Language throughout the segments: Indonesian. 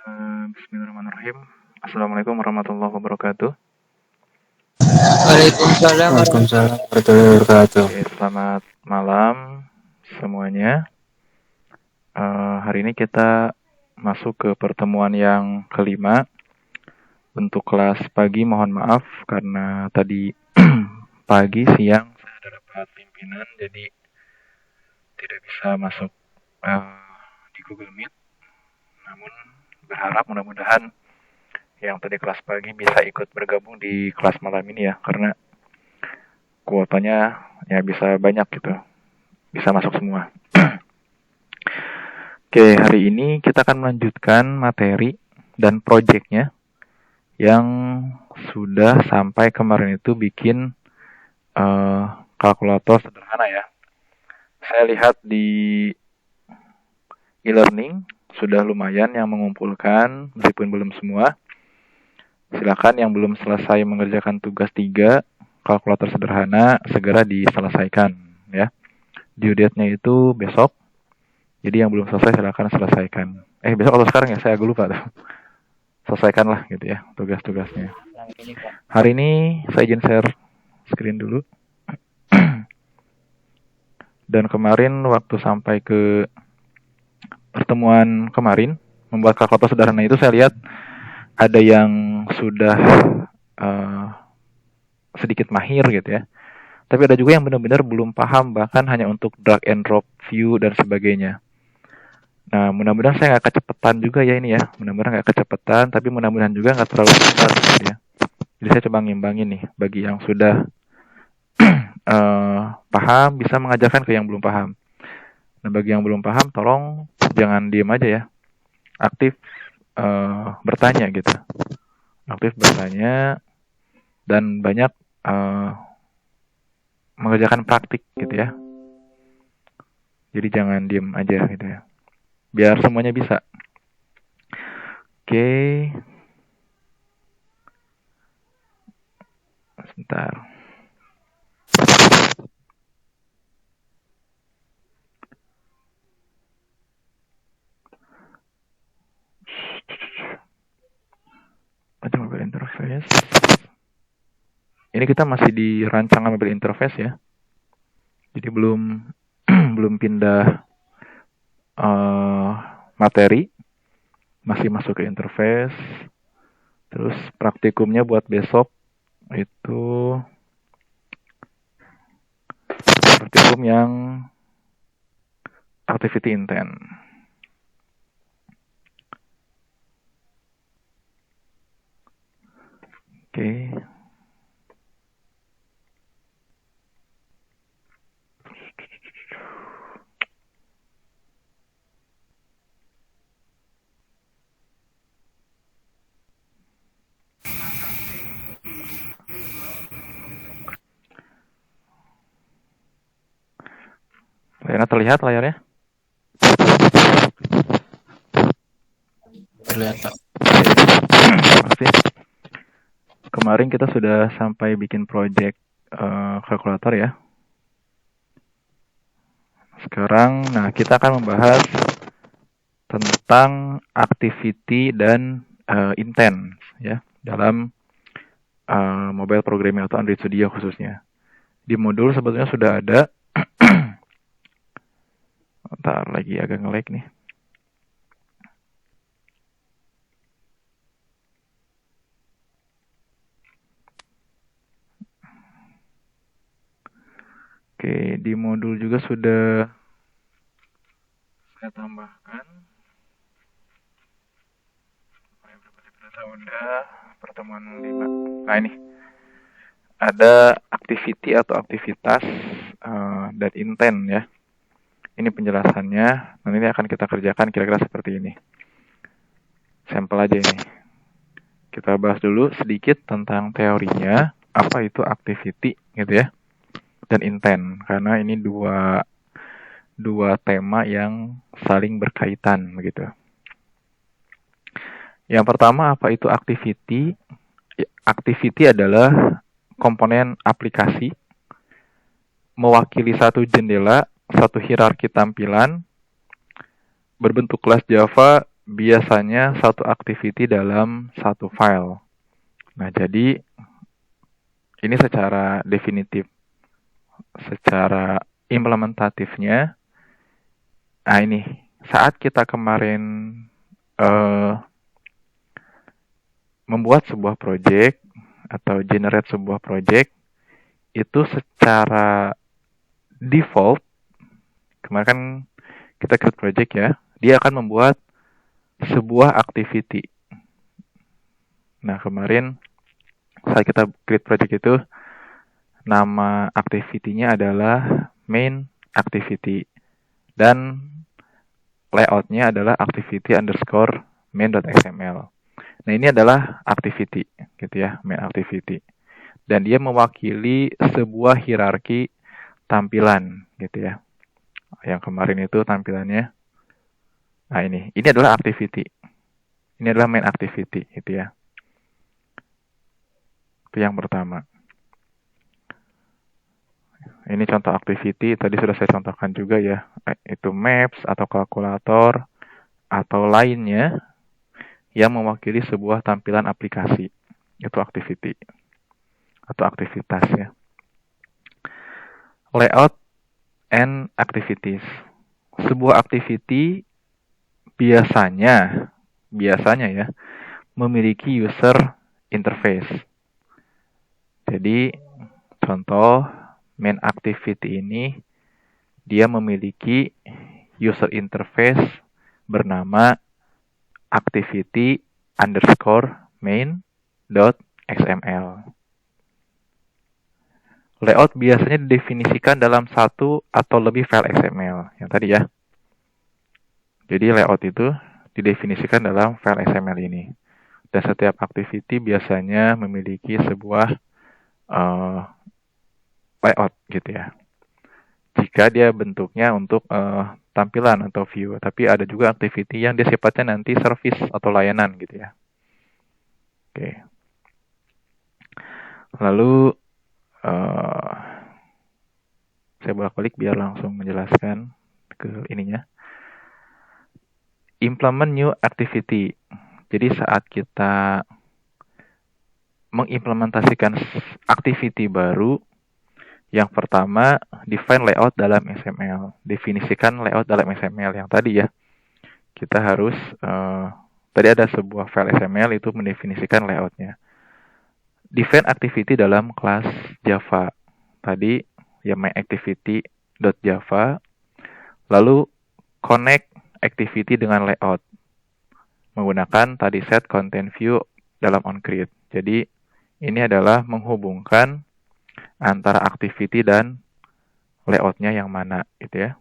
Bismillahirrahmanirrahim. Assalamualaikum warahmatullahi wabarakatuh. Waalaikumsalam. Waalaikumsalam warahmatullahi wabarakatuh. Oke, selamat malam semuanya. Hari ini kita masuk ke pertemuan yang kelima. Untuk kelas pagi mohon maaf karena tadi pagi siang saya ada rapat pimpinan jadi tidak bisa masuk di Google Meet. Namun berharap mudah-mudahan yang tadi kelas pagi bisa ikut bergabung di kelas malam ini ya, karena kuotanya ya bisa banyak gitu, bisa masuk semua. Oke, hari ini kita akan melanjutkan materi dan proyeknya yang sudah sampai kemarin itu bikin kalkulator sederhana ya. Saya lihat di e-learning sudah lumayan yang mengumpulkan, meskipun belum semua. Silakan yang belum selesai mengerjakan tugas 3 kalkulator sederhana segera diselesaikan ya. Due date-nya itu besok. Jadi yang belum selesai silakan selesaikan. Besok atau sekarang ya, saya agak lupa tuh. Selesaikanlah gitu ya tugas-tugasnya. Hari ini saya izin share screen dulu. Dan kemarin waktu sampai ke pertemuan kemarin membuat kalkulator sederhana itu saya lihat ada yang sudah sedikit mahir gitu ya. Tapi ada juga yang benar-benar belum paham, bahkan hanya untuk drag and drop view dan sebagainya. Nah, mudah-mudahan saya nggak kecepatan juga ya ini ya. Mudah-mudahan nggak kecepatan, tapi mudah-mudahan juga nggak terlalu cepat gitu ya. Jadi saya coba ngimbangin nih, bagi yang sudah paham bisa mengajarkan ke yang belum paham. Nah, bagi yang belum paham, tolong jangan diem aja ya. Aktif bertanya gitu. Aktif bertanya dan banyak mengerjakan praktik gitu ya. Jadi jangan diem aja gitu ya. Biar semuanya bisa. Oke. Sebentar. Ada mobile interface. Ini kita masih di rancangan mobile interface ya. Jadi belum pindah materi. Masih masuk ke interface. Terus praktikumnya buat besok itu praktikum yang activity intent. Oke. Layarnya terlihat layarnya? Terlihat Pak. Pasti. Kemarin kita sudah sampai bikin project kalkulator ya. Sekarang, kita akan membahas tentang activity dan intent ya dalam mobile programming atau Android Studio khususnya. Di modul sebetulnya sudah ada. Bentar lagi agak nge-lag nih. Oke, di modul juga sudah saya tambahkan. Udah pertemuan 5. Nah ini ada activity atau aktivitas dan intent ya. Ini penjelasannya. Nanti ini akan kita kerjakan kira-kira seperti ini. Sampel aja ini. Kita bahas dulu sedikit tentang teorinya. Apa itu activity gitu ya. Dan intent. Karena ini dua tema yang saling berkaitan begitu. Yang pertama, apa itu activity? Activity adalah komponen aplikasi mewakili satu jendela, satu hierarki tampilan berbentuk kelas Java biasanya satu activity dalam satu file. Nah, jadi ini secara definitif, secara implementatifnya. Nah, ini saat kita kemarin membuat sebuah project atau generate sebuah project, itu secara default, kemarin kan kita create project ya, dia akan membuat sebuah activity. Nah, kemarin saat kita create project itu, nama activity-nya adalah main activity. Dan layout-nya adalah activity underscore main.xml. Nah, ini adalah activity, gitu ya, main activity. Dan dia mewakili sebuah hierarki tampilan, gitu ya. Yang kemarin itu tampilannya. Nah, ini adalah activity. Ini adalah main activity, gitu ya. Itu yang pertama. Ini contoh activity, tadi sudah saya contohkan juga ya. Itu maps atau kalkulator atau lainnya yang mewakili sebuah tampilan aplikasi. Itu activity atau aktivitas ya. Layout and activities. Sebuah activity biasanya ya memiliki user interface. Jadi contoh main activity ini dia memiliki user interface bernama activity underscore main.xml. Layout biasanya didefinisikan dalam satu atau lebih file XML, yang tadi ya. Jadi layout itu didefinisikan dalam file XML ini. Dan setiap activity biasanya memiliki sebuah layout gitu ya. Jika dia bentuknya untuk tampilan atau view, tapi ada juga activity yang dia sifatnya nanti service atau layanan gitu ya. Oke. Lalu saya bolak-balik biar langsung menjelaskan ke ininya. Implement new activity. Jadi saat kita mengimplementasikan activity baru, yang pertama define layout dalam XML. Definisikan layout dalam XML yang tadi ya. Kita harus tadi ada sebuah file XML itu mendefinisikan layoutnya. Define activity dalam kelas Java. Tadi ya main activity.java. Lalu connect activity dengan layout menggunakan tadi set content view dalam onCreate. Jadi ini adalah menghubungkan antara activity dan layoutnya yang mana gitu ya.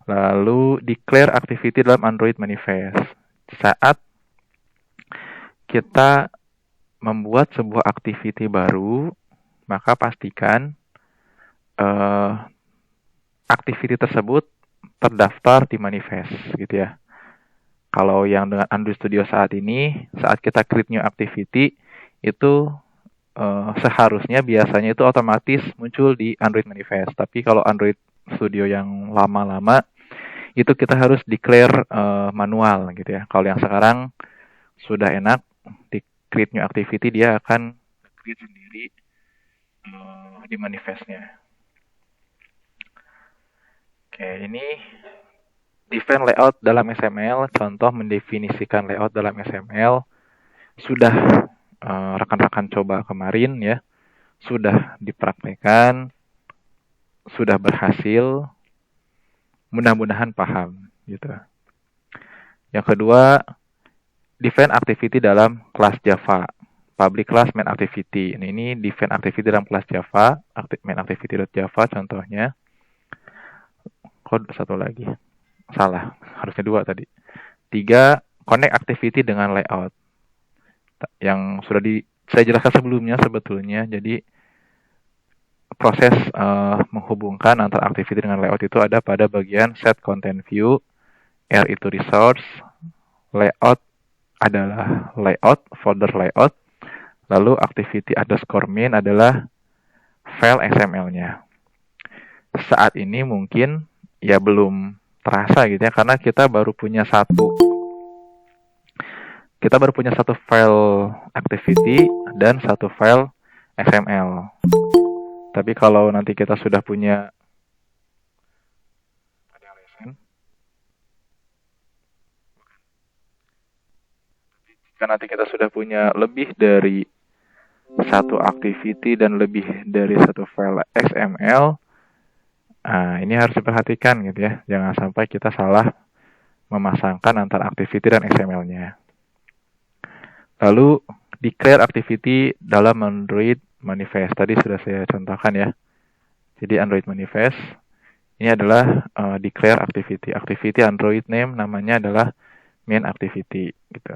Lalu declare activity dalam Android manifest. Saat kita membuat sebuah activity baru, maka pastikan activity tersebut terdaftar di manifest gitu ya. Kalau yang dengan Android Studio saat ini, saat kita create new activity, itu seharusnya biasanya itu otomatis muncul di Android manifest. Tapi kalau Android Studio yang lama-lama, itu kita harus declare manual gitu ya. Kalau yang sekarang sudah enak, di create new activity dia akan create sendiri di manifestnya. Oke, ini define layout dalam XML. Contoh mendefinisikan layout dalam XML sudah rekan-rekan coba kemarin ya, sudah dipraktekkan, sudah berhasil, mudah-mudahan paham gitu. Yang kedua, define activity dalam kelas Java. Public class main activity. Ini define activity dalam kelas Java, main activity.java contohnya. Kode satu lagi. Salah, harusnya 2 tadi. 3, connect activity dengan layout. Yang sudah saya jelaskan sebelumnya sebetulnya. Jadi proses menghubungkan antara activity dengan layout itu ada pada bagian set content view, R itu resource, layout adalah layout, folder layout, lalu activity underscore main adalah file XML-nya. Saat ini mungkin ya belum terasa gitu ya, karena kita baru punya satu file activity dan satu file XML. Tapi kalau nanti kita sudah punya lebih dari satu activity dan lebih dari satu file XML, ini harus diperhatikan gitu ya. Jangan sampai kita salah memasangkan antara activity dan XML-nya. Lalu, declare activity dalam Android Manifest. Tadi sudah saya contohkan ya. Jadi Android Manifest ini adalah declare activity. Activity Android name namanya adalah main activity gitu.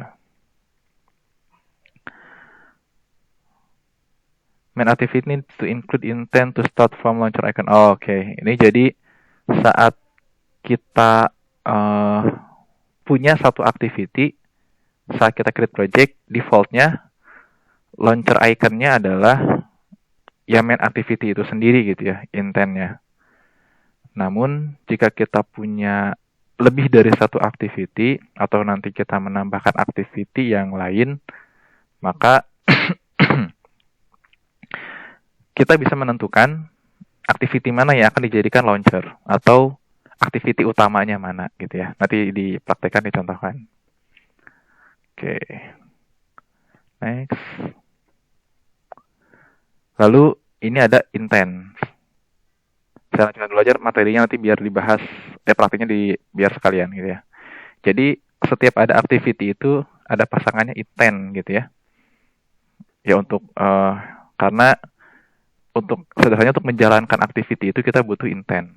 Main activity need to include intent to start from launcher icon. Oke. Ini jadi saat kita punya satu activity, saat kita create project, defaultnya launcher iconnya adalah ya main activity itu sendiri gitu ya, intentnya. Namun jika kita punya lebih dari satu activity atau nanti kita menambahkan activity yang lain, maka kita bisa menentukan activity mana yang akan dijadikan launcher atau activity utamanya mana gitu ya. Nanti dipraktekkan, dicontohkan. Oke. Next. Lalu ini ada intent. Saya lanjutkan dulu aja materinya, nanti biar dibahas praktiknya biar sekalian gitu ya. Jadi setiap ada activity itu ada pasangannya intent gitu ya. Ya karena sederhananya untuk menjalankan activity itu kita butuh intent.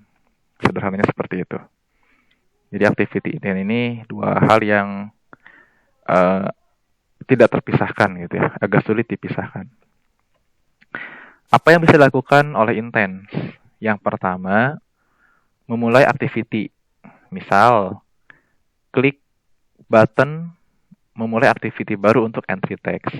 Sederhananya seperti itu. Jadi activity intent ini dua hal yang tidak terpisahkan gitu ya, agak sulit dipisahkan. Apa yang bisa dilakukan oleh intent? Yang pertama, memulai activity. Misal, klik button memulai activity baru untuk entry text.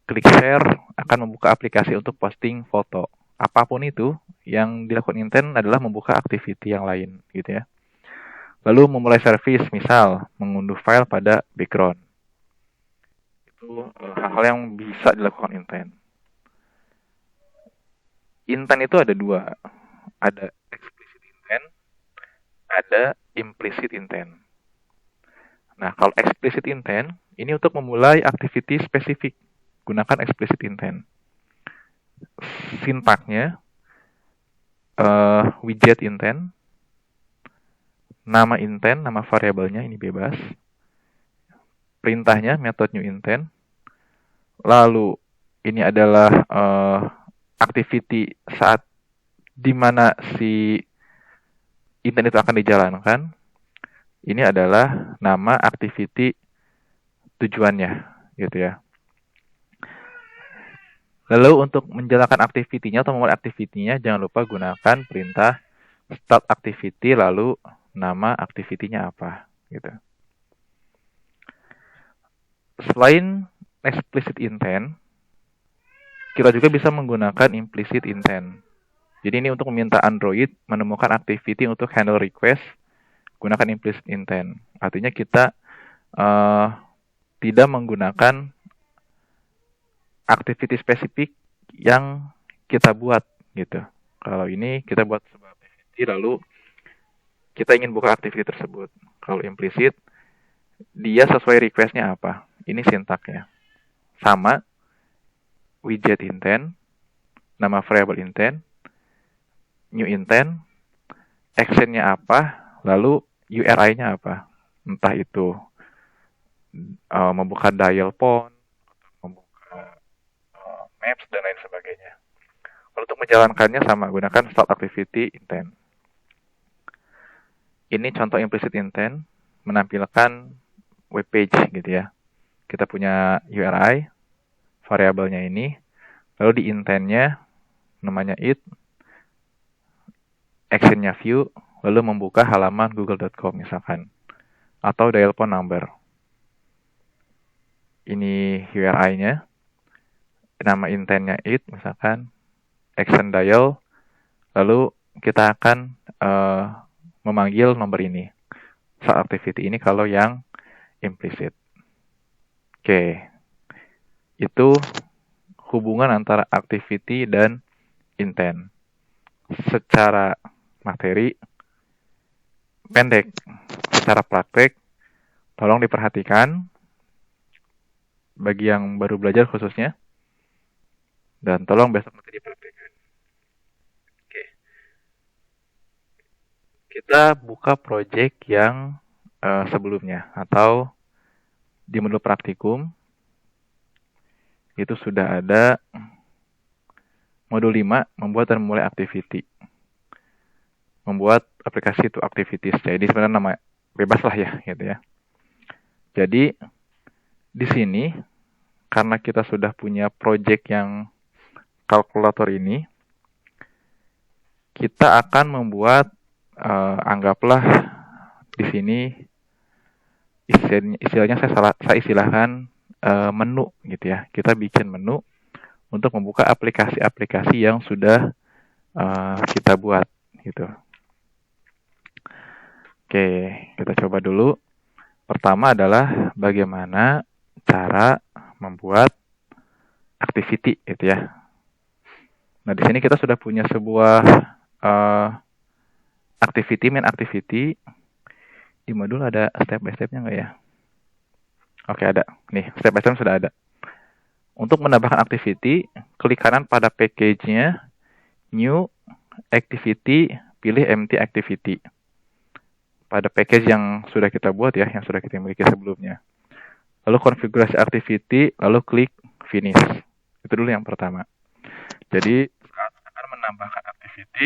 Klik share akan membuka aplikasi untuk posting foto. Apapun itu, yang dilakukan intent adalah membuka activity yang lain, gitu ya. Lalu memulai service, misal mengunduh file pada background. Itu hal-hal yang bisa dilakukan intent. Intent itu ada dua. Ada explicit intent, ada implicit intent. Nah, kalau explicit intent, ini untuk memulai activity spesifik. Gunakan explicit intent. Sintaknya, widget intent, nama intent, nama variabelnya ini bebas. Perintahnya, method new intent. Lalu, ini adalah activity saat di mana si intent itu akan dijalankan. Ini adalah nama activity tujuannya, gitu ya. Lalu untuk menjalankan activity-nya atau memulai activity-nya, jangan lupa gunakan perintah start activity lalu nama activity-nya apa, gitu. Selain explicit intent, kita juga bisa menggunakan implicit intent. Jadi ini untuk meminta Android menemukan activity untuk handle request, gunakan implicit intent. Artinya kita tidak menggunakan activity spesifik yang kita buat gitu. Kalau ini kita buat sebuah activity lalu kita ingin buka activity tersebut. Kalau implicit, dia sesuai request-nya apa. Ini sintaknya. Sama, widget intent, nama variable intent, new intent, action-nya apa, lalu URI-nya apa. Entah itu membuka dial phone, membuka maps, dan lain sebagainya. Untuk menjalankannya sama, gunakan start activity intent. Ini contoh implicit intent, menampilkan web page gitu ya. Kita punya URI, variabelnya ini, lalu di intentnya, namanya it, actionnya view, lalu membuka halaman google.com misalkan, atau dial phone number. Ini URI-nya, nama intentnya it, misalkan, action dial, lalu kita akan memanggil nomor ini. start activity ini kalau yang implicit. Oke, itu hubungan antara activity dan intent. Secara materi pendek, secara praktek tolong diperhatikan bagi yang baru belajar khususnya, dan tolong besok nanti dipraktekkan. Oke. Kita buka project yang sebelumnya, atau di modul praktikum itu sudah ada modul 5, membuat dan memulai activity. Membuat aplikasi to activities. Jadi sebenarnya nama bebas lah ya, gitu ya. Jadi di sini karena kita sudah punya project yang kalkulator ini, kita akan membuat anggaplah di sini istilahnya saya istilahkan menu gitu ya. Kita bikin menu untuk membuka aplikasi-aplikasi yang sudah kita buat gitu. Oke, kita coba dulu. Pertama adalah bagaimana cara membuat activity gitu ya. Nah, di sini kita sudah punya sebuah main activity. Di modul ada step by step-nya nggak ya? Oke, ada. Nih, step by step sudah ada. Untuk menambahkan activity, klik kanan pada package-nya, new activity, pilih empty activity. Pada package yang sudah kita buat ya, yang sudah kita miliki sebelumnya. Lalu konfigurasi activity, lalu klik finish. Itu dulu yang pertama. Jadi, saat akan menambahkan activity,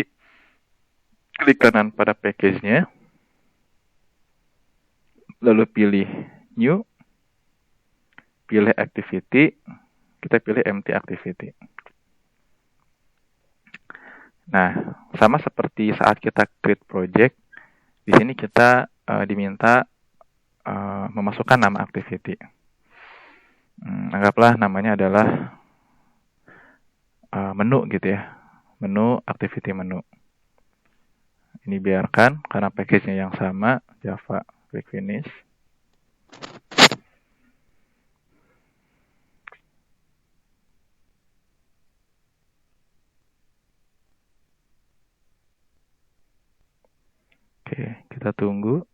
klik kanan pada package-nya, lalu pilih new, pilih activity, kita pilih empty activity. Nah, sama seperti saat kita create project, di sini kita diminta memasukkan nama activity. Anggaplah namanya adalah menu gitu ya, menu activity menu. Ini biarkan karena package-nya yang sama, Java, klik finish. Oke, kita tunggu.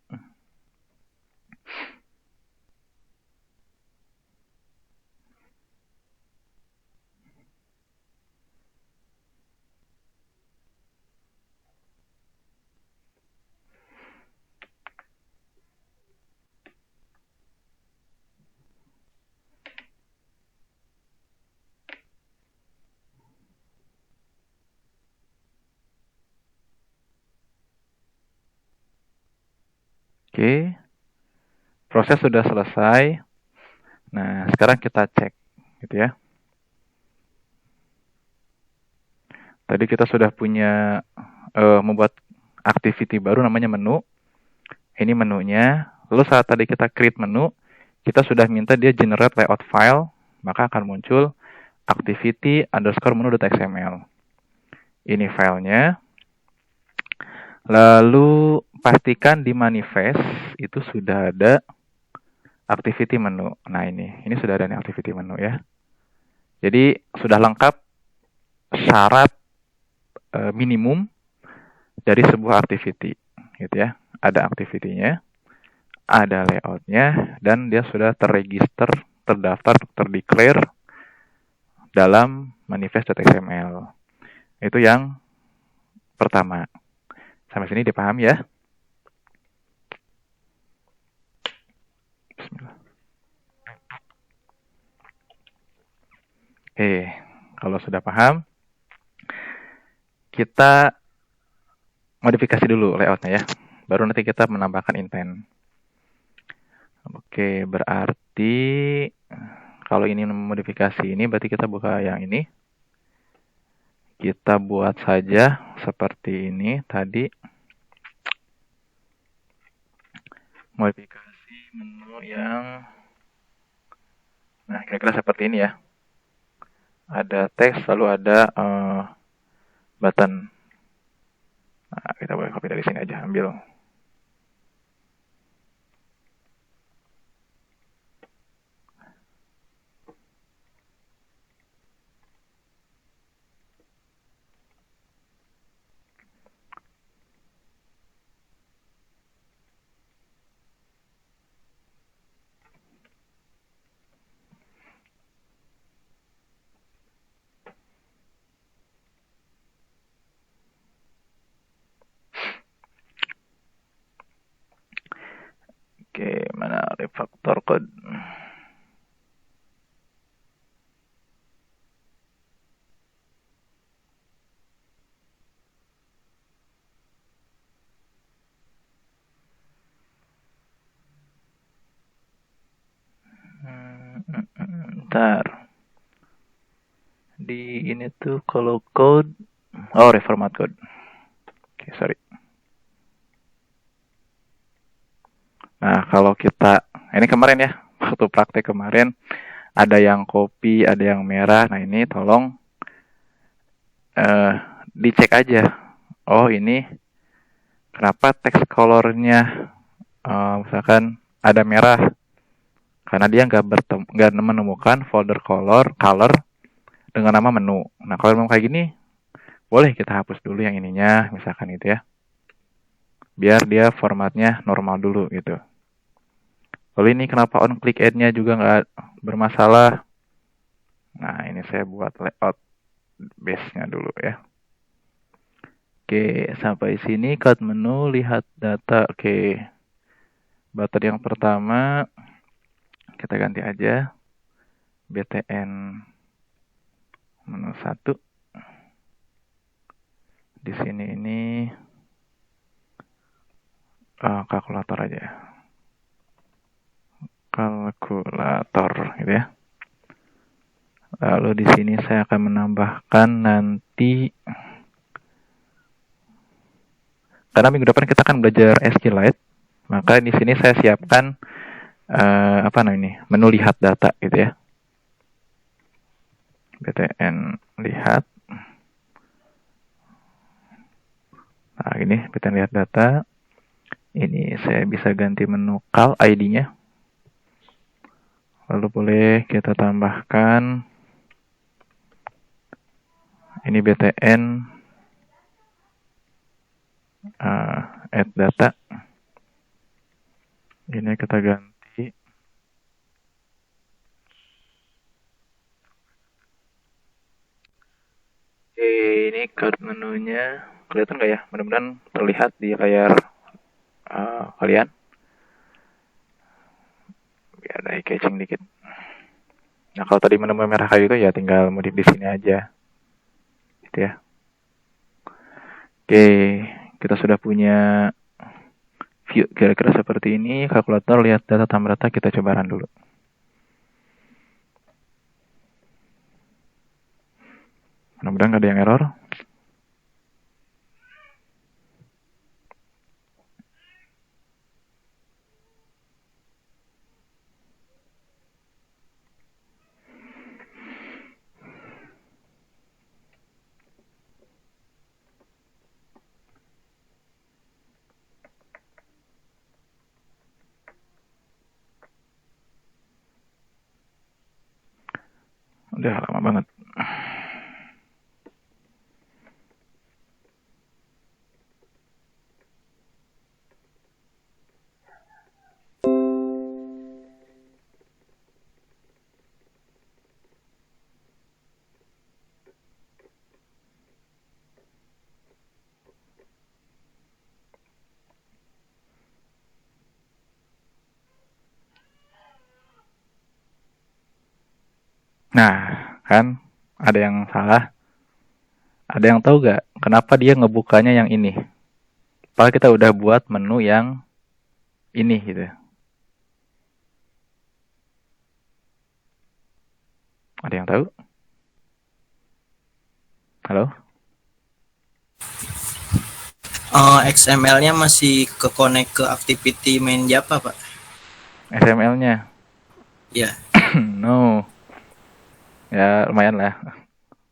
Oke, proses sudah selesai. Nah, sekarang kita cek, gitu ya. Tadi kita sudah punya membuat activity baru namanya menu. Ini menunya. Lalu saat tadi kita create menu, kita sudah minta dia generate layout file, maka akan muncul activity_menu.xml. Ini filenya. Lalu pastikan di manifest itu sudah ada activity menu. Nah, ini sudah ada nih activity menu ya. Jadi sudah lengkap syarat minimum dari sebuah activity, gitu ya. Ada activity-nya, ada layout-nya, dan dia sudah terregister, terdaftar, terdeclare dalam manifest.xml. Itu yang pertama. Sampai sini dipahami ya? Bismillah. Kalau sudah paham, kita modifikasi dulu layoutnya ya. Baru nanti kita menambahkan intent. Oke, berarti kalau ini modifikasi ini, berarti kita buka yang ini. Kita buat saja seperti ini tadi. Modifikasi menu yang, nah kira-kira seperti ini ya. Ada teks, lalu ada button. Nah, kita boleh copy dari sini aja, ambil. Oke, mana refactor code? Bentar. Di ini tuh kalau code, reformat code. Oke, sorry. Nah, kalau kita, ini kemarin ya, waktu praktek kemarin, ada yang kopi, ada yang merah. Nah, ini tolong dicek aja. Oh, ini kenapa text color-nya misalkan ada merah? Karena dia nggak menemukan folder color dengan nama menu. Nah, kalau memang kayak gini, boleh kita hapus dulu yang ininya, misalkan itu ya. Biar dia formatnya normal dulu gitu. Lalu ini kenapa on click add-nya juga nggak bermasalah? Nah, ini saya buat layout base-nya dulu ya. Oke, sampai sini cut menu, lihat data. Oke, button yang pertama kita ganti aja btn menu 1. Di sini ini kalkulator aja. Kalkulator gitu ya. Lalu di sini saya akan menambahkan nanti, karena minggu depan kita akan belajar SQLite, maka di sini saya siapkan menu lihat data gitu ya. btn lihat. Nah, ini btn lihat data. Ini saya bisa ganti menu cal ID-nya. Lalu boleh kita tambahkan ini btn add data. Ini kita ganti ini card menunya kelihatan nggak ya? Mudah-mudahan terlihat di layar kalian. Biar ada catching dikit. Nah, kalau tadi menu merah kayu itu ya tinggal modif di sini aja. Gitu ya. Oke, kita sudah punya view kira-kira seperti ini. Kalkulator lihat data tambah data, kita coba run dulu. Mudah-mudahan nggak ada yang error. Udah lama banget. Nah, kan ada yang salah. Ada yang tahu gak kenapa dia ngebukanya yang ini? Padahal kita udah buat menu yang ini gitu. Ada yang tahu? Halo? XML-nya masih ke-connect ke activity main Java, Pak? XML-nya? Ya. No. Ya lumayan lah.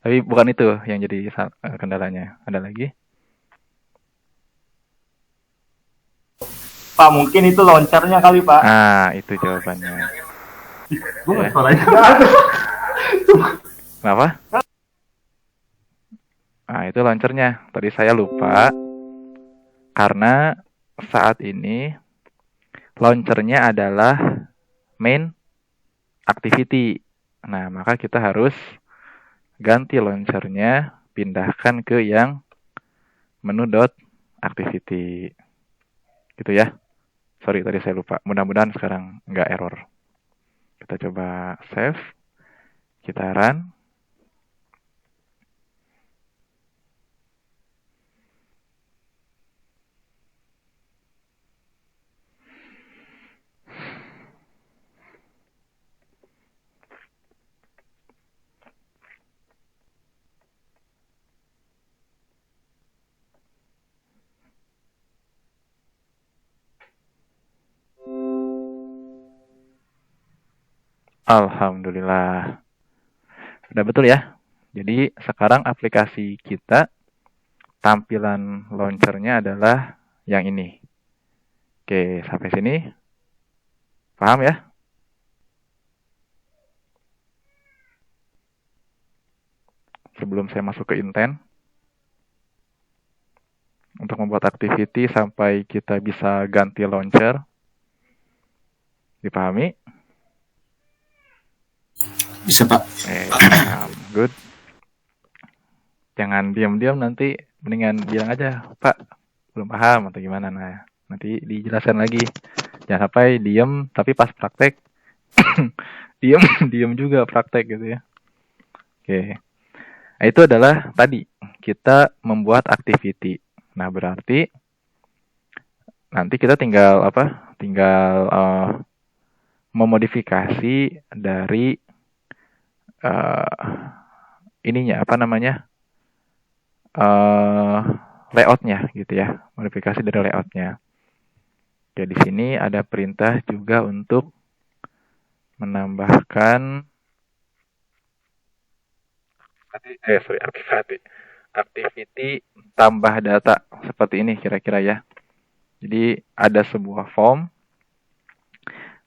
Tapi bukan itu yang jadi kendalanya. Ada lagi? Pak, mungkin itu launchernya kali, Pak. Itu jawabannya. Gue nggak salahnya. Kenapa? Itu launchernya. Tadi saya lupa. Karena saat ini launchernya adalah main activity. Nah, maka kita harus ganti launchernya, pindahkan ke yang menu.activity. Gitu ya. Sorry, tadi saya lupa. Mudah-mudahan sekarang nggak error. Kita coba save. Kita run. Alhamdulillah. Udah betul ya. Jadi sekarang aplikasi kita tampilan launchernya adalah yang ini. Oke, sampai sini. Paham ya? Sebelum saya masuk ke intent, untuk membuat activity sampai kita bisa ganti launcher. Dipahami? Bisa, Pak. Good. Jangan diam-diam, nanti mendingan bilang aja, Pak, belum paham atau gimana. Nah, nanti dijelaskan lagi. Jangan sampai diam, tapi pas praktek, diam juga praktek gitu ya. Oke. Nah, itu adalah tadi, kita membuat activity. Nah, berarti nanti kita tinggal memodifikasi dari layoutnya gitu ya, modifikasi dari layoutnya. Ya, di sini ada perintah juga untuk menambahkan activity tambah data seperti ini kira-kira ya. Jadi ada sebuah form,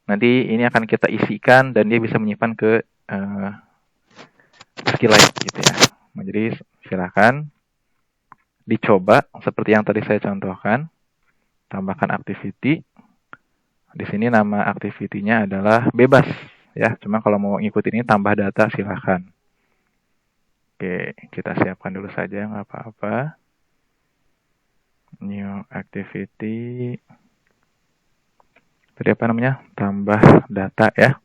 nanti ini akan kita isikan dan dia bisa menyimpan ke SQLite gitu ya. Nah, jadi silakan dicoba seperti yang tadi saya contohkan. Tambahkan activity. Di sini nama activity-nya adalah bebas ya. Cuma kalau mau ngikut ini tambah data silakan. Oke, kita siapkan dulu saja, nggak apa-apa. New activity. Tadi apa namanya? Tambah data ya.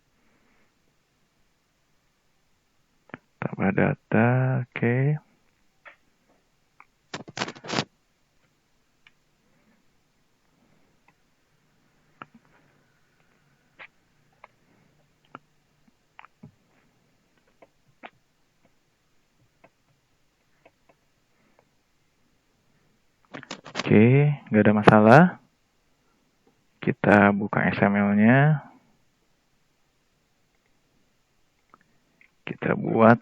Tambah data, oke. Oke, nggak ada masalah. Kita buka XML-nya. Kita buat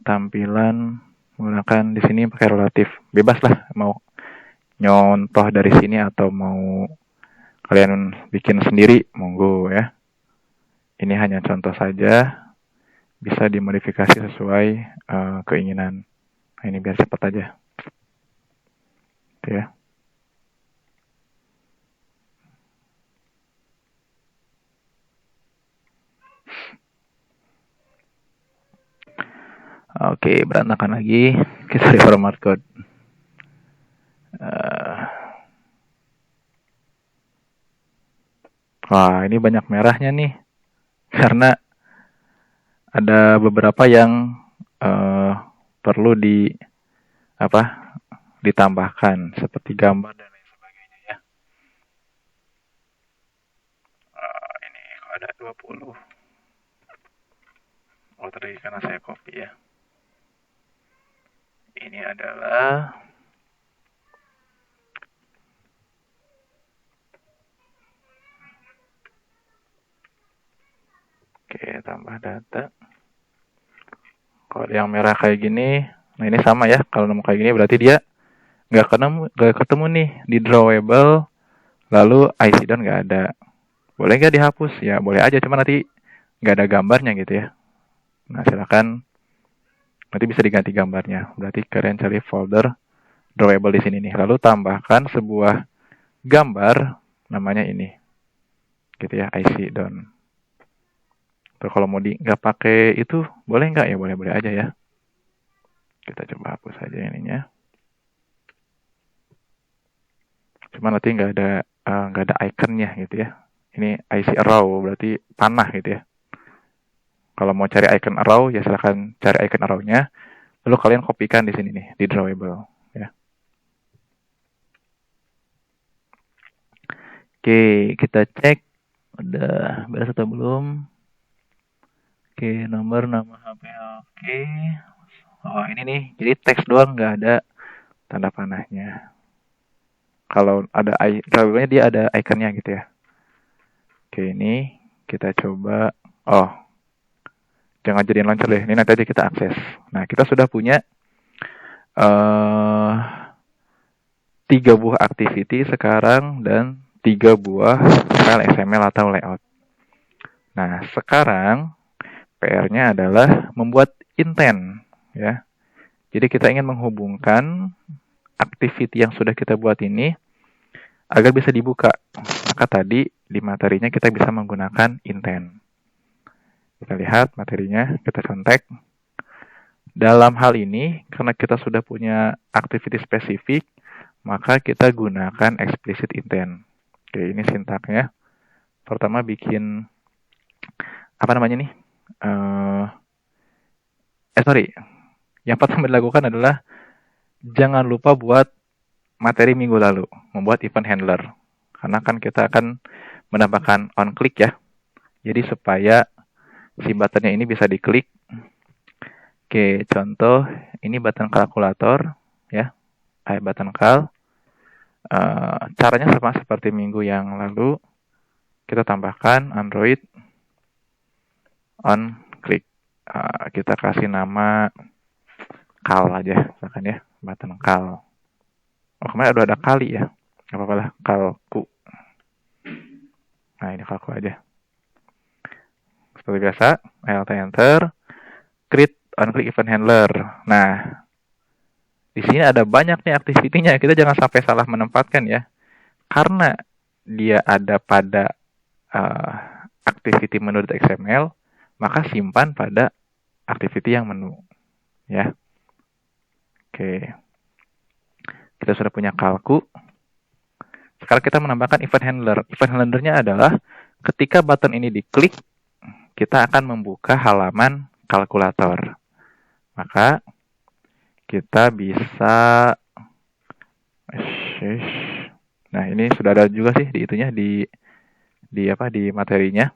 tampilan menggunakan di sini pakai relatif. Bebas lah, mau nyontoh dari sini atau mau kalian bikin sendiri, monggo ya. Ini hanya contoh saja, bisa dimodifikasi sesuai keinginan. Nah, ini biar cepat aja. Gitu ya. Oke, berantakan lagi. Kita reformat code. Wah, ini banyak merahnya nih. Karena ada beberapa yang perlu ditambahkan seperti gambar dan lain sebagainya ya. Ini ada 20. Oh, tadi karena saya copy ya. Ini adalah tambah data. Kalau yang merah kayak gini, nah ini sama ya. Kalau nemu kayak gini berarti dia nggak ketemu nih di drawable, lalu IC down nggak ada. Boleh nggak dihapus? Ya boleh aja, cuma nanti nggak ada gambarnya gitu ya. Nah silakan, nanti bisa diganti gambarnya. Berarti kalian cari folder drawable di sini nih. Lalu tambahkan sebuah gambar, namanya ini, gitu ya, IC down. Terus kalau mau nggak pakai itu, boleh nggak? Ya boleh-boleh aja ya. Kita coba hapus aja ininya. Cuma nanti nggak ada nggak ada ikonnya gitu ya. Ini IC arrow berarti panah gitu ya. Kalau mau cari icon arrow ya silahkan cari icon arrow-nya. Lalu kalian kopikan di sini nih di drawable ya. Oke, kita cek udah beres atau belum. Oke, nama HP oke. Oh ini nih, jadi teks doang nggak ada tanda panahnya. Kalau ada kalau dia ada ikonnya gitu ya. Oke, ini kita coba. Oh, jangan jadiin launcher deh. Ini nanti aja kita akses. Nah, kita sudah punya 3 buah activity sekarang dan 3 buah file XML atau layout. Nah, sekarang PR-nya adalah membuat intent ya. Jadi kita ingin menghubungkan activity yang sudah kita buat ini agar bisa dibuka. Maka tadi di materinya kita bisa menggunakan intent. Kita lihat materinya, kita contek. Dalam hal ini, karena kita sudah punya activity spesifik, maka kita gunakan explicit intent. Oke, ini sintaknya. Pertama bikin, apa namanya nih? Yang pertama dilakukan adalah, jangan lupa buat materi minggu lalu, membuat event handler. Karena kan kita akan menambahkan on click ya. Jadi supaya si buttonnya ini bisa diklik. Oke, contoh ini button kalkulator ya, button kal. Caranya sama seperti minggu yang lalu. Kita tambahkan Android on click. Kita kasih nama kal aja, misalkan ya, button kal. Oh, kemarin ada kali ya, nggak apa-apa lah, kalku. Nah ini kalku aja. Seperti biasa, Alt Enter, create on-click event handler. Nah, di sini ada banyak nih activity-nya. Kita jangan sampai salah menempatkan ya. Karena dia ada pada activity menu.xml, maka simpan pada activity yang menu. Ya. Oke. Kita sudah punya kalku. Sekarang kita menambahkan event handler. Event handler-nya adalah ketika button ini diklik, kita akan membuka halaman kalkulator. Maka kita bisa, nah ini sudah ada juga sih di itunya di materinya.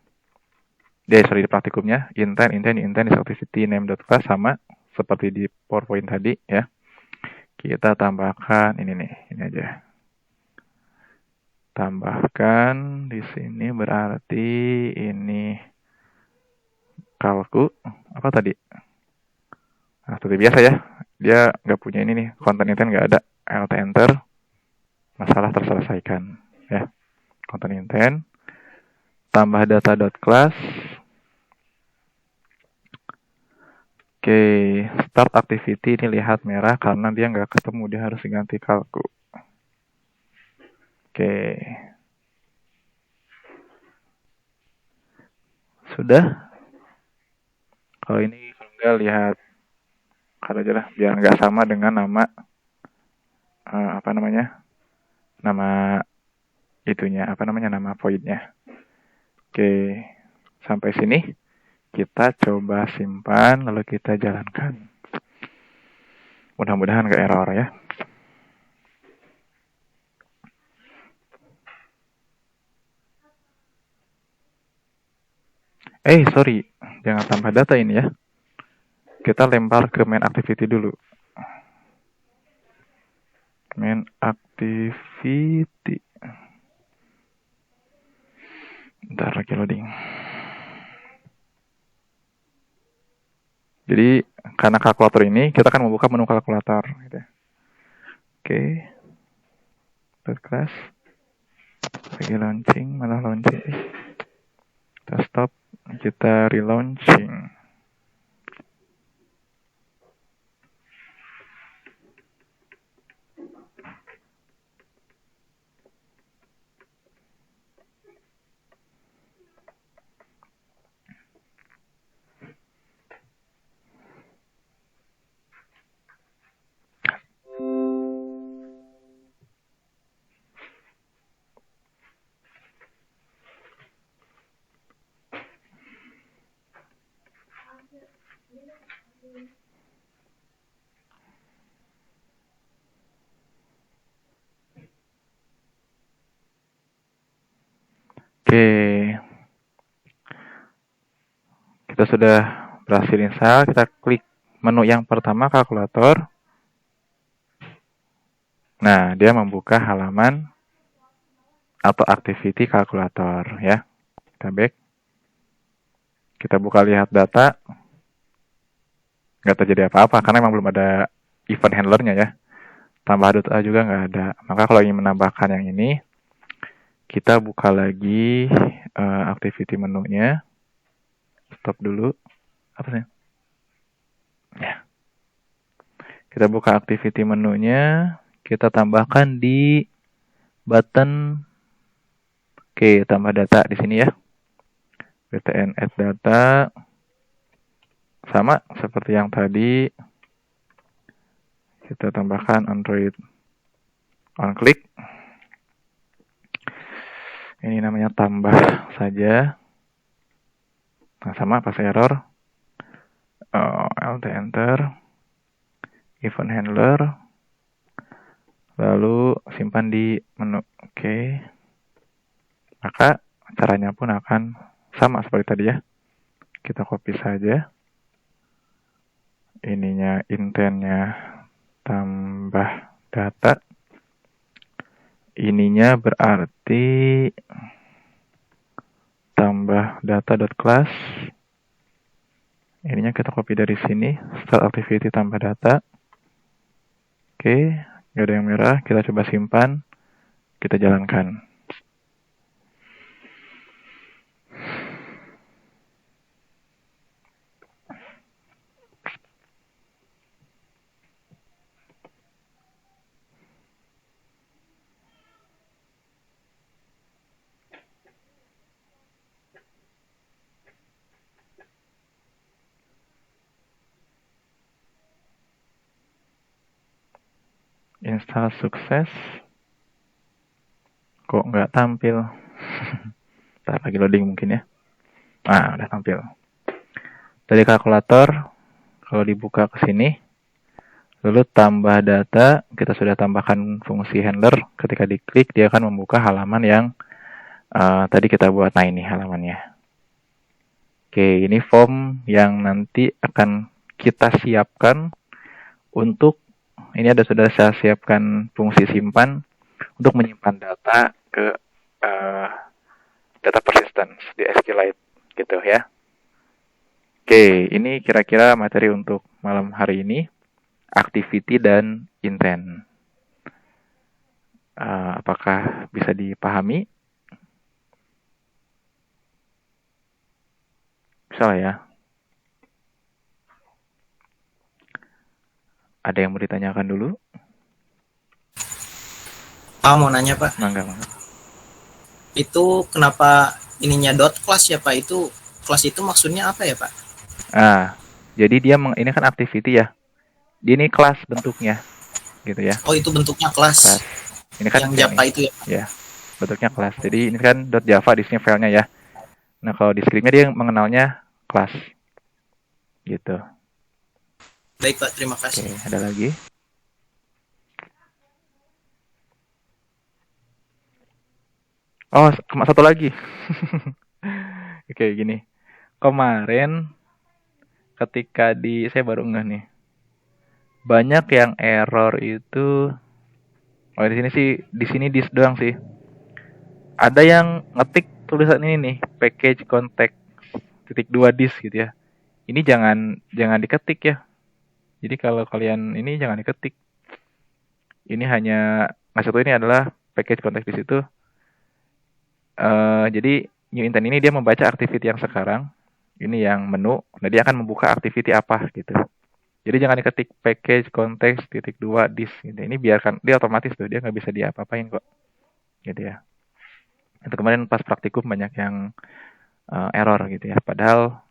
Di praktikumnya, intent is activity name.class sama seperti di PowerPoint tadi ya. Kita tambahkan ini nih, ini aja. Tambahkan di sini berarti ini kalku apa tadi? Nah, seperti biasa ya, dia nggak punya ini nih, konten intent nggak ada. Alt Enter, masalah terselesaikan ya. Konten intent, tambah data.class. Oke, start activity ini lihat merah karena dia nggak ketemu, dia harus diganti kalku. Oke, sudah. Kalau ini kalau nggak lihat kalau aja lah, biar nggak sama dengan nama nama itunya, nama void-nya. Oke, sampai sini kita coba simpan lalu kita jalankan. Mudah-mudahan nggak error ya. Sorry, jangan tambah data ini ya. Kita lempar ke main activity dulu. Main activity. Bentar lagi loading. Jadi karena kalkulator ini kita akan membuka menu kalkulator. Gitu. Oke. Class. Lagi launching, malah launching. Kita stop. Kita relaunching. Oke, kita sudah berhasil install. Kita klik menu yang pertama, kalkulator. Nah, dia membuka halaman atau activity kalkulator ya. Kita back. Kita buka lihat data. Nggak terjadi apa-apa karena memang belum ada event handlernya ya. Tambah data juga nggak ada. Maka kalau ingin menambahkan yang ini, kita buka lagi activity menunya. Stop dulu. Apa sih? Ya. Kita buka activity menunya. Kita tambahkan di button. Oke, tambah data di sini ya. btn add data. Sama seperti yang tadi. Kita tambahkan Android on click. Ini namanya tambah saja. Nah, sama pas error. Alt enter. Event handler. Lalu simpan di menu. Oke. Maka caranya pun akan sama seperti tadi ya. Kita copy saja. Ininya intentnya tambah data. Ininya berarti tambah data.class. Ininya kita copy dari sini. Start activity tambah data. Oke, nggak ada yang merah. Kita coba simpan. Kita jalankan. Install sukses. Kok nggak tampil? Ntar lagi loading mungkin ya. Nah, udah tampil. Dari kalkulator, kalau dibuka ke sini, lalu tambah data, kita sudah tambahkan fungsi handler. Ketika diklik, dia akan membuka halaman yang tadi kita buat. Nah, ini halamannya. Oke, ini form yang nanti akan kita siapkan untuk, ini sudah saya siapkan fungsi simpan untuk menyimpan data ke data persistence di SQLite gitu ya. Oke, ini kira-kira materi untuk malam hari ini, activity dan intent. Apakah bisa dipahami? Bisa lah ya. Ada yang mau ditanyakan dulu? Pak, mau nanya Pak. Mangga. Itu kenapa ininya dot class ya Pak? Itu class itu maksudnya apa ya Pak? Jadi dia ini kan activity ya. Ini kelas bentuknya, gitu ya. Oh, itu bentuknya kelas. Ini kan yang Java itu ya? Ya, bentuknya kelas. Jadi ini kan .java di sini filenya ya. Nah, kalau di scriptnya dia mengenalnya kelas, gitu. Baik Pak, terima kasih. Oke, ada lagi? Oh, satu lagi. Oke, gini. Kemarin ketika saya baru ngeh nih. Banyak yang error itu. Oh, di sini dis doang sih. Ada yang ngetik tulisan ini nih, package context .2 dis gitu ya. Ini jangan diketik ya. Jadi kalau kalian ini jangan diketik. Ini hanya maksud ini adalah package context dis itu. Jadi new intent ini dia membaca activity yang sekarang. Ini yang menu. Nah, dia akan membuka activity apa gitu. Jadi jangan diketik package context .2 dis gitu. Ini biarkan dia otomatis tuh, dia nggak bisa diapa-apain kok. Gitu ya. Itu kemarin pas praktikum banyak yang error gitu ya. Padahal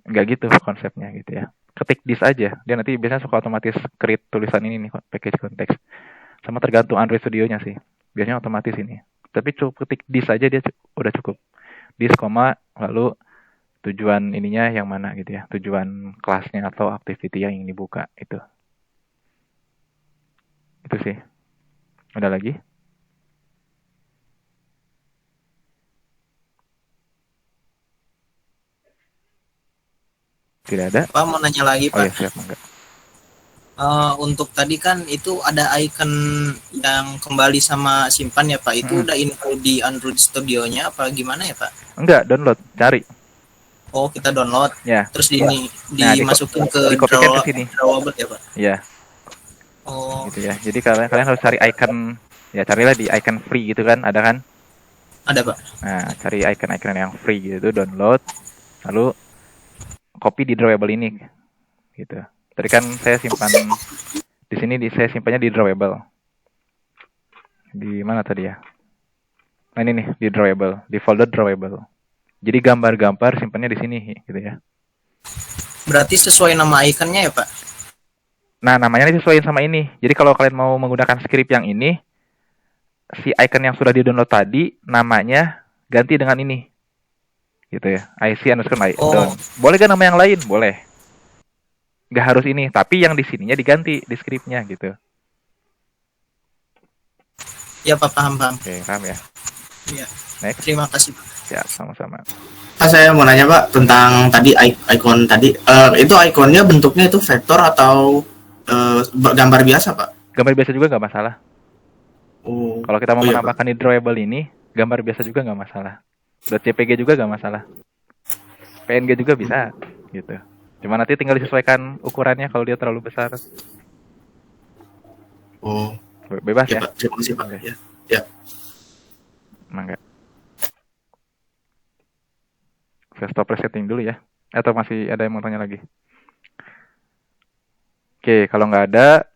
nggak gitu konsepnya gitu ya. Ketik dis aja. Dia nanti biasanya suka otomatis create tulisan ini nih, package context. Sama tergantung Android Studio-nya sih. Biasanya otomatis ini. Tapi cukup ketik dis aja dia udah cukup. Dis, lalu tujuan ininya yang mana gitu ya, tujuan kelasnya atau activity yang ingin dibuka itu sih. Ada lagi? Tidak ada? Pak mau nanya lagi Oh Pak. ya, siap, enggak. Untuk tadi kan itu ada icon yang kembali sama simpan ya Pak. Itu udah include di Android Studio-nya apa gimana ya Pak? Enggak, download, cari. Oh kita download. Ya. Terus Nah, dimasukin ke dikopikan ke sini. drawable ya Pak? Ya, Oh gitu ya. Jadi kalian harus cari icon, ya carilah di icon free gitu kan, ada kan? ada Pak. Nah, cari icon-icon yang free gitu, download, lalu copy di drawable ini, gitu. Tadi kan saya simpan di sini, saya simpannya di drawable. Di mana tadi ya? Nah ini nih di drawable, di folder drawable. Jadi gambar-gambar simpannya di sini, gitu ya. Berarti sesuai nama iconnya ya Pak? Nah namanya disesuaikan sama ini. Jadi kalau kalian mau menggunakan script yang ini, si icon yang sudah di-download tadi namanya ganti dengan ini, gitu ya. IC_icon. Boleh kan nama yang lain? Boleh. Nggak harus ini, tapi yang di sininya diganti di scriptnya gitu. Ya Pak, paham. Oke, paham ya. Iya. Next. Terima kasih Pak. Ya, sama-sama. Pak, saya mau nanya Pak tentang tadi icon tadi. Itu ikonnya bentuknya itu vektor atau gambar biasa Pak? Gambar biasa juga nggak masalah. Oh. Kalau kita mau iya, menambahkan di drawable ini, gambar biasa juga nggak masalah. .jpg juga nggak masalah. PNG juga bisa, gitu. Cuma nanti tinggal disesuaikan ukurannya kalau dia terlalu besar. Oh. Bebas ya. Pak. Terima kasih Pak. Okay. Ya. Mangga. Saya stop resetting dulu ya. Atau masih ada yang mau tanya lagi? Oke, kalau nggak ada,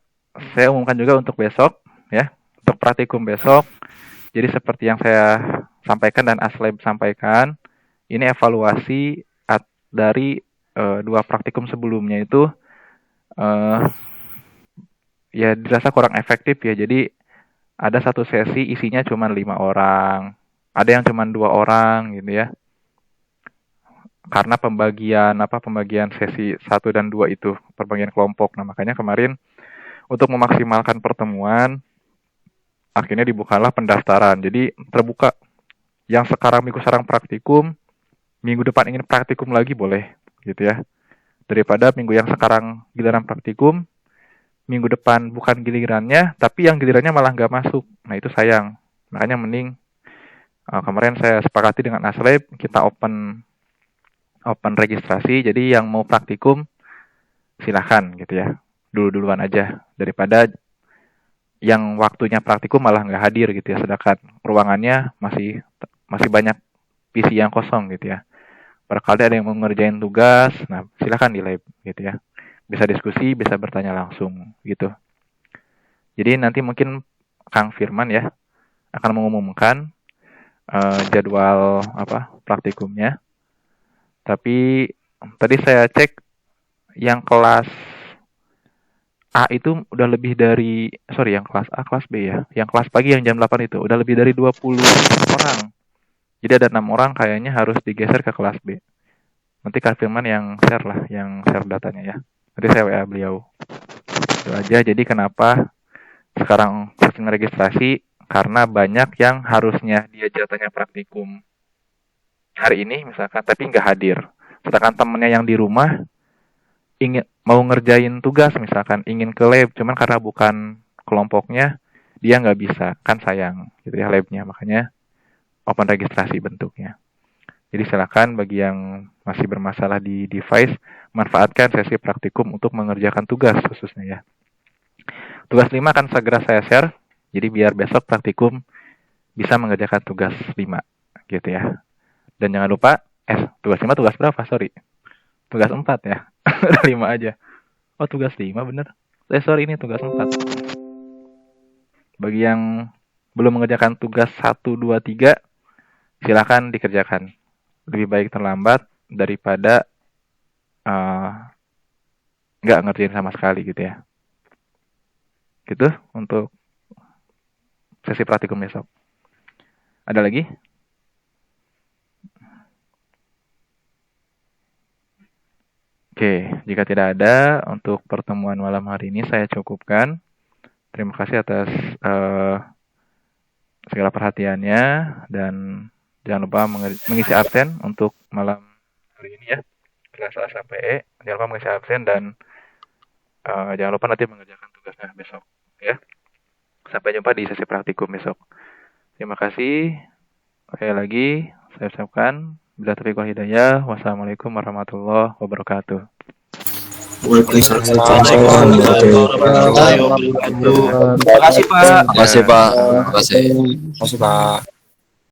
saya umumkan juga untuk besok, ya. Untuk praktikum besok. Jadi seperti yang saya sampaikan dan Aslab sampaikan, ini evaluasi dari 2 praktikum sebelumnya itu ya dirasa kurang efektif ya. Jadi ada satu sesi isinya cuma 5 orang, ada yang cuma 2 orang gitu ya. Karena pembagian sesi 1 dan 2 itu pembagian kelompok. Nah, makanya kemarin untuk memaksimalkan pertemuan akhirnya dibukalah pendaftaran. Jadi terbuka. Yang sekarang minggu sekarang praktikum, minggu depan ingin praktikum lagi boleh, gitu ya. Daripada minggu yang sekarang giliran praktikum, minggu depan bukan gilirannya, tapi yang gilirannya malah nggak masuk. Nah itu sayang. Makanya mending kemarin saya sepakati dengan Aslab, kita open registrasi. Jadi yang mau praktikum silahkan gitu ya, duluan aja daripada yang waktunya praktikum malah nggak hadir gitu ya, sedangkan ruangannya masih banyak PC yang kosong gitu ya. Barangkali ada yang mau ngerjain tugas, nah silakan di lab gitu ya. Bisa diskusi, bisa bertanya langsung gitu. Jadi nanti mungkin Kang Firman ya akan mengumumkan jadwal praktikumnya. Tapi tadi saya cek yang kelas A itu udah lebih dari, yang kelas A, kelas B ya. Yang kelas pagi yang jam 8 itu udah lebih dari 20 orang. Jadi ada 6 orang kayaknya harus digeser ke kelas B. Nanti Kak Firman yang share datanya ya. Nanti saya WA beliau. Itu aja. Jadi kenapa sekarang sistem registrasi? Karena banyak yang harusnya dia jatahnya praktikum hari ini misalkan, tapi nggak hadir. Sedangkan temennya yang di rumah mau ngerjain tugas misalkan, ingin ke lab, cuman karena bukan kelompoknya, dia nggak bisa. Kan sayang gitu ya labnya. Makanya open registrasi bentuknya. Jadi silakan bagi yang masih bermasalah di device, manfaatkan sesi praktikum untuk mengerjakan tugas khususnya ya. Tugas 5 akan segera saya share, jadi biar besok praktikum bisa mengerjakan tugas 5 gitu ya. Dan jangan lupa, tugas 5 tugas berapa? Sorry. Tugas 4 ya. 5 aja. Oh tugas 5 bener. Sorry ini tugas 4. Bagi yang belum mengerjakan tugas 1, 2, 3, silakan dikerjakan. Lebih baik terlambat daripada nggak ngerjain sama sekali gitu ya. Gitu untuk sesi praktikum besok. Ada lagi? Oke, jika tidak ada untuk pertemuan malam hari ini saya cukupkan. Terima kasih atas segala perhatiannya dan jangan lupa mengisi absen untuk malam hari ini ya. Kelas A sampai E, jangan lupa mengisi absen dan jangan lupa nanti mengerjakan tugasnya besok ya. Sampai jumpa di sesi praktikum besok. Terima kasih. Sekali lagi saya ucapkan bila taufiq wal hidayah. Wassalamualaikum warahmatullahi wabarakatuh. Waalaikumsalam. Terima kasih Pak. Terima kasih Pak. Terima kasih. Terima kasih Pak.